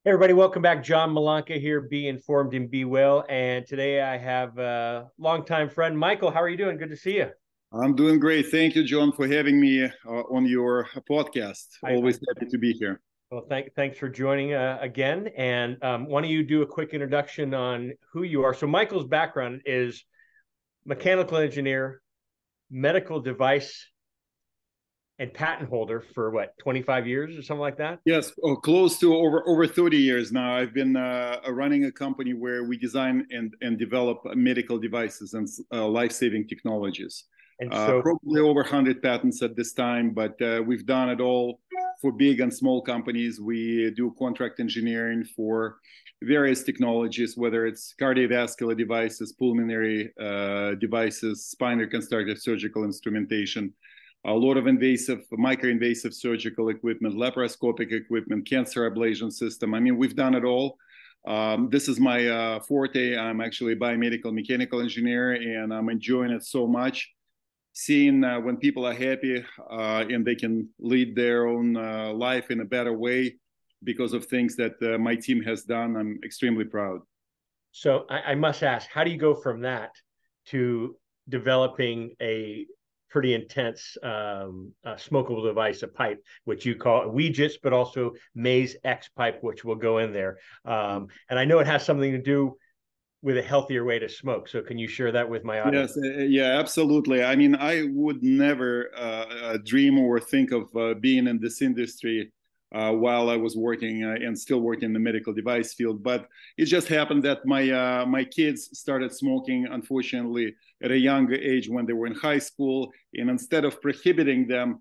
Hey everybody, welcome back. John Malanka here, Be Informed and Be Well. And today I have a longtime friend, Michael. How are you doing? Good to see you. I'm doing great. Thank you, John, for having me on your podcast. I Always happy to be here. well, thanks for joining again. And why don't you do a quick introduction on who you are? So Michael's background is mechanical engineer, medical device, and patent holder for what, 25 years or something like that? Yes, close to over 30 years now. I've been running a company where we design and develop medical devices and life-saving technologies. And so Probably over 100 patents at this time, but we've done it all for big and small companies. We do contract engineering for various technologies, whether it's cardiovascular devices, pulmonary devices, spine reconstructive surgical instrumentation, a lot of invasive, micro-invasive surgical equipment, laparoscopic equipment, cancer ablation system. I mean, we've done it all. This is my forte. I'm actually a biomedical mechanical engineer, and I'm enjoying it so much. Seeing when people are happy and they can lead their own life in a better way because of things that my team has done, I'm extremely proud. I must ask, how do you go from that to developing a pretty intense smokable device, a pipe, which you call Weegis, but also Maze X pipe, which will go in there. And I know it has something to do with a healthier way to smoke. So can you share that with my audience? Yes, yeah, absolutely. I mean, I would never dream or think of being in this industry while I was working and still working in the medical device field. But it just happened that my kids started smoking, unfortunately, at a younger age when they were in high school. And instead of prohibiting them,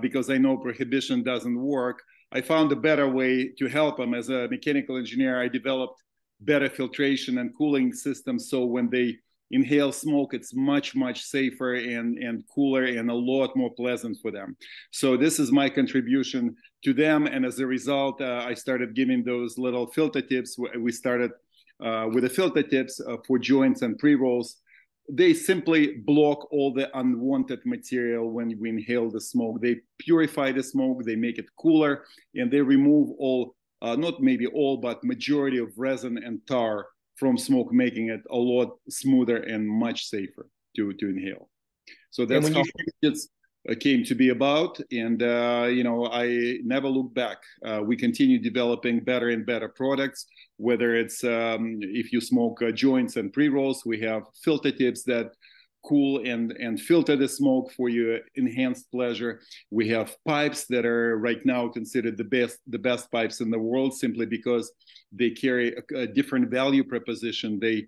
because I know prohibition doesn't work, I found a better way to help them. As a mechanical engineer, I developed better filtration and cooling systems, so when they inhale smoke, it's much safer and cooler and a lot more pleasant for them. So this is my contribution to them, and as a result, I started giving those little filter tips. We started with the filter tips for joints and pre-rolls. They simply block all the unwanted material when we inhale the smoke. They purify the smoke, they make it cooler, and they remove all, not maybe all, but majority of resin and tar from smoke, making it a lot smoother and much safer to inhale. So And that's when how you it came to be about. And, I never look back. We continue developing better and better products, whether it's if you smoke joints and pre-rolls, we have filter tips that cool and filter the smoke for your enhanced pleasure. We have pipes that are right now considered the best pipes in the world, simply because they carry a different value proposition. They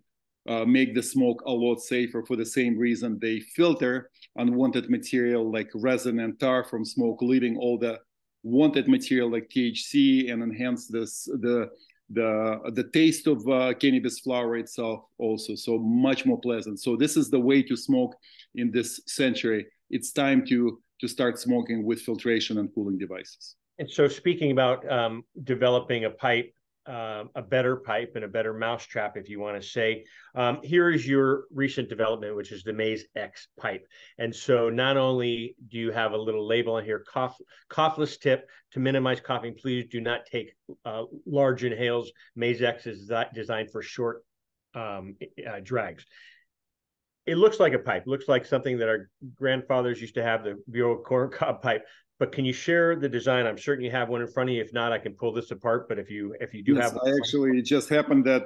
make the smoke a lot safer for the same reason. They filter unwanted material like resin and tar from smoke, leaving all the wanted material like THC, and enhance the taste of cannabis flower itself also, so much more pleasant. So this is the way to smoke in this century. It's time to start smoking with filtration and cooling devices. And so, speaking about developing a pipe, a better pipe and a better mousetrap, if you want to say, here is your recent development, which is the Maze X pipe. And so, not only do you have a little label on here, coughless tip to minimize coughing. Please do not take large inhales. Maze X is designed for short drags. It looks like a pipe. It looks like something that our grandfathers used to have, the old corncob pipe. But can you share the design? I'm certain you have one in front of you. If not, I can pull this apart. But if you do Yes, have one, I actually, it just happened that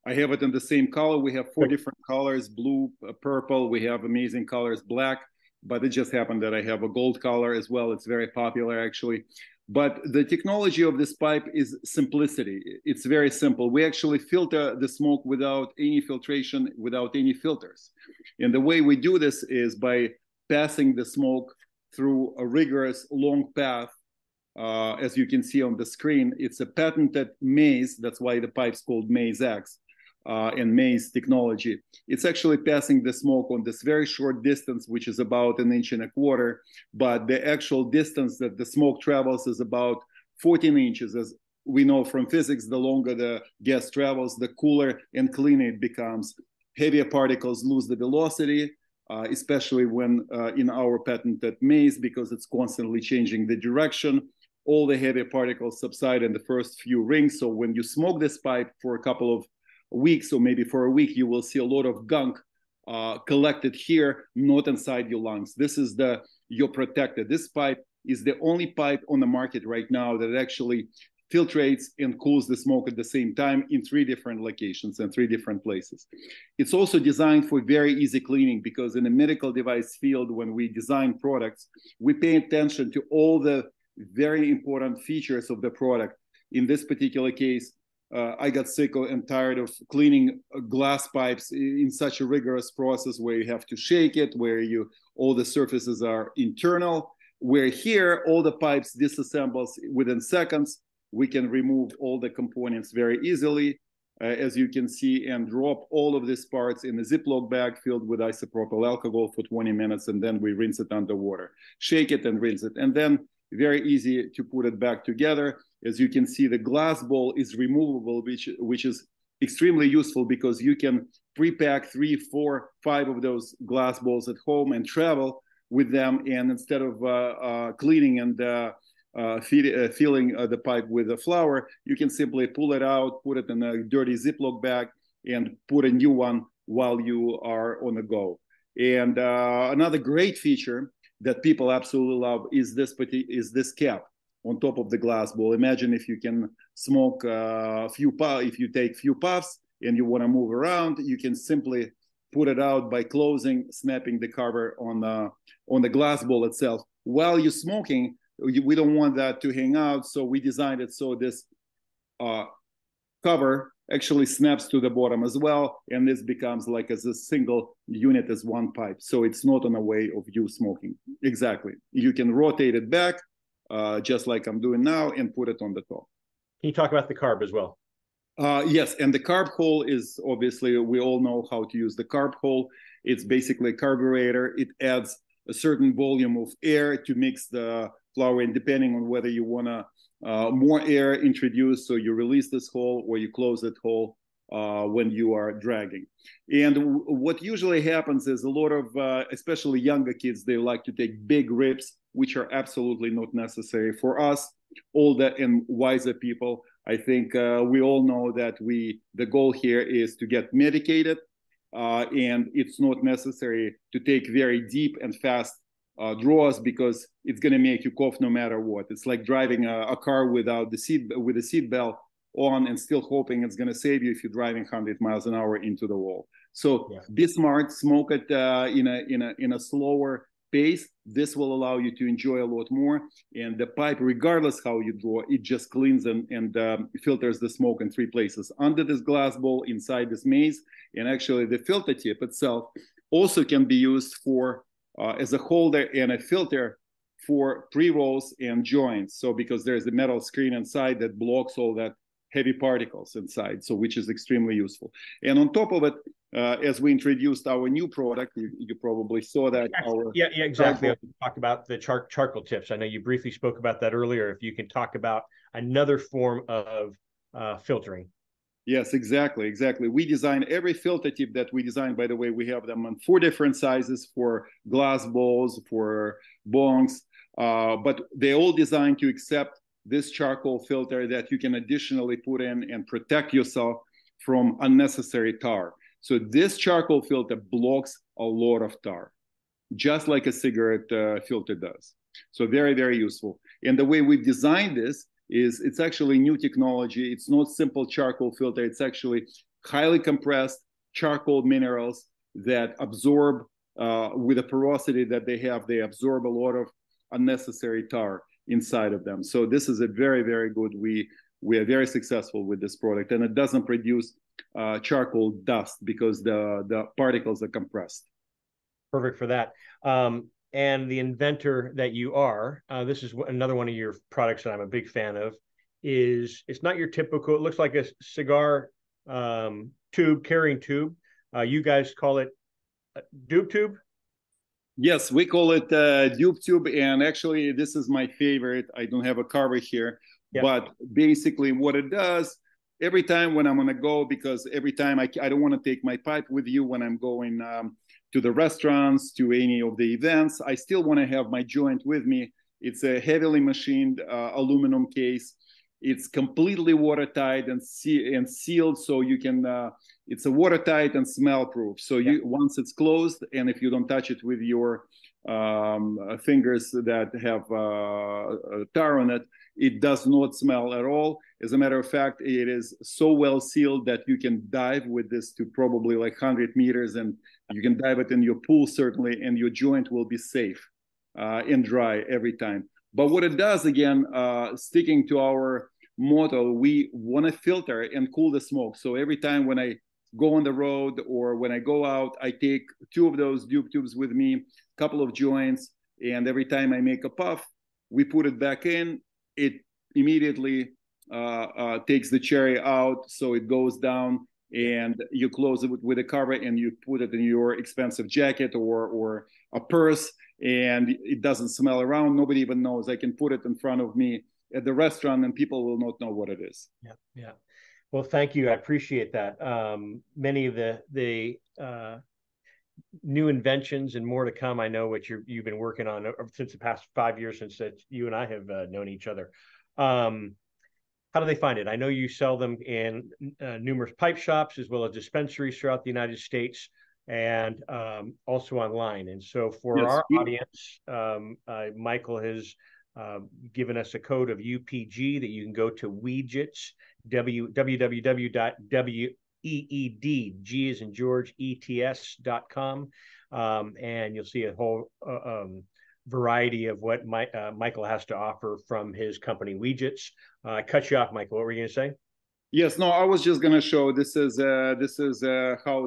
I have it in the same color. We have four different colors: blue, purple. We have amazing colors, black. But it just happened that I have a gold color as well. It's very popular, actually. But the technology of this pipe is simplicity. It's very simple. We actually filter the smoke without any filtration, without any filters. And the way we do this is by passing the smoke through a rigorous long path. As you can see on the screen, it's a patented maze. That's why the pipe's called Maze X, and Maze technology. It's actually passing the smoke on this very short distance, which is about 1.25 inches, but the actual distance that the smoke travels is about 14 inches. As we know from physics, the longer the gas travels, the cooler and cleaner it becomes. Heavier particles lose the velocity, especially when in our patented maze, because it's constantly changing the direction all the heavy particles subside in the first few rings. So when you smoke this pipe for a couple of weeks or maybe for a week, you will see a lot of gunk collected here, not inside your lungs. This is you're protected. This pipe is the only pipe on the market right now that actually filtrates and cools the smoke at the same time in 3 different locations and 3 different places. It's also designed for very easy cleaning, because in the medical device field, when we design products, we pay attention to all the very important features of the product. In this particular case, I got sick and tired of cleaning glass pipes in such a rigorous process where you have to shake it, where all the surfaces are internal, where here all the pipes disassembles within seconds. We can remove all the components very easily, as you can see, and drop all of these parts in a Ziploc bag filled with isopropyl alcohol for 20 minutes, and then we rinse it underwater. Shake it and rinse it, and then very easy to put it back together. As you can see, the glass bowl is removable, which is extremely useful, because you can pre-pack 3, 4, 5 of those glass bowls at home and travel with them, and instead of cleaning and filling the pipe with a flour, you can simply pull it out, put it in a dirty Ziploc bag, and put a new one while you are on the go. And another great feature that people absolutely love is this cap on top of the glass bowl. Imagine if you can smoke if you take few puffs and you want to move around, you can simply put it out by snapping the cover on the glass bowl itself. While you're smoking, we don't want that to hang out, so we designed it so this cover actually snaps to the bottom as well, and this becomes like as a single unit, as one pipe. So it's not on the way of you smoking. Exactly. You can rotate it back, just like I'm doing now, and put it on the top. Can you talk about the carb as well? Yes, and the carb hole is, obviously, we all know how to use the carb hole. It's basically a carburetor. It adds a certain volume of air to mix the flour, and depending on whether you want to more air introduced, so you release this hole or you close that hole when you are dragging. And what usually happens is a lot of, especially younger kids, they like to take big rips, which are absolutely not necessary. For us, older and wiser people, I think we all know that the goal here is to get medicated, and it's not necessary to take very deep and fast draws, because it's going to make you cough no matter what. It's like driving a car without with a seat belt on and still hoping it's going to save you if you're driving 100 miles an hour into the wall. So be smart, smoke it in a slower pace. This will allow you to enjoy a lot more. And the pipe, regardless how you draw, it just cleans and filters the smoke in 3 places: under this glass bowl, inside this maze, and actually the filter tip itself also can be used for as a holder and a filter for pre-rolls and joints. So because there's a metal screen inside that blocks all that heavy particles inside, so which is extremely useful. And on top of it, as we introduced our new product, you probably saw that. Exactly. Talk about the charcoal tips. I know you briefly spoke about that earlier. If you can talk about another form of filtering. Yes, exactly. We design every filter tip that we design. By the way, we have them on 4 different sizes for glass bowls, for bongs, but they all designed to accept this charcoal filter that you can additionally put in and protect yourself from unnecessary tar. So this charcoal filter blocks a lot of tar, just like a cigarette filter does. So very, very useful. And the way we've designed this is it's actually new technology. It's not simple charcoal filter. It's actually highly compressed charcoal minerals that absorb, with the porosity that they have, they absorb a lot of unnecessary tar inside of them. So this is a very, very good. We are very successful with this product, and it doesn't produce charcoal dust because the particles are compressed. Perfect for that. And the inventor that you are, this is another one of your products that I'm a big fan of. It's not your typical, it looks like a cigar carrying tube. You guys call it a doob tube? Yes, we call it doob tube, and actually this is my favorite. I don't have a cover here, but basically what it does, every time when I'm on a go, because every time I don't want to take my pipe with you when I'm going to the restaurants, to any of the events, I still want to have my joint with me It's a heavily machined aluminum case. It's completely watertight and sealed, so you can. It's a watertight and smell proof. So once it's closed, and if you don't touch it with your fingers that have tar on it, it does not smell at all. As a matter of fact, it is so well sealed that you can dive with this to probably like 100 meters, and you can dive it in your pool certainly, and your joint will be safe and dry every time. But what it does, again, sticking to our motto, we want to filter and cool the smoke. So every time when I go on the road or when I go out, I take 2 of those Duke tubes with me, a couple of joints, and every time I make a puff, we put it back in. It immediately takes the cherry out, so it goes down, and you close it with a cover, and you put it in your expensive jacket or a purse, and it doesn't smell around. Nobody even knows. I can put it in front of me at the restaurant, and people will not know what it is. Yeah. Well, thank you. I appreciate that. Many of the new inventions and more to come, I know, what you've been working on since the past 5 years since that you and I have known each other. How do they find it? I know you sell them in numerous pipe shops as well as dispensaries throughout the United States, and also online. And so for our audience, Michael has given us a code of UPG that you can go to Weejits, www.weed, G as in George, ETS.com, and you'll see a whole variety of what Michael has to offer from his company Weejits. I cut you off, Michael. What were you going to say? Yes, no, I was just going to show this is how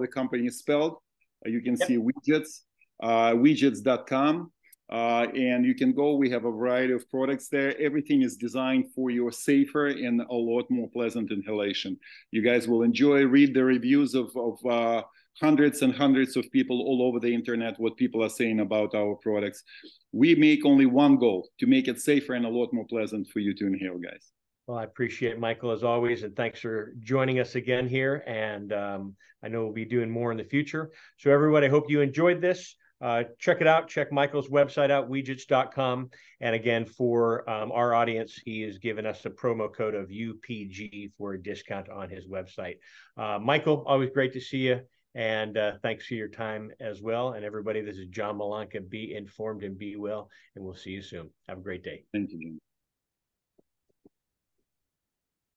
the company is spelled. You can see Weejits, Weejits.com. And you can go. We have a variety of products there. Everything is designed for your safer and a lot more pleasant inhalation. You guys will enjoy. Read the reviews of hundreds and hundreds of people all over the internet, what people are saying about our products. We make only one goal: to make it safer and a lot more pleasant for you to inhale, guys. Well, I appreciate it, Michael, as always, and thanks for joining us again here. And I know we'll be doing more in the future. So everybody, I hope you enjoyed this. Check it out. Check Michael's website out, Weejits.com. And again, for our audience, he has given us a promo code of UPG for a discount on his website. Michael, always great to see you. And thanks for your time as well. And everybody, this is John Malanca. Be informed and be well. And we'll see you soon. Have a great day. Thank you, Jim.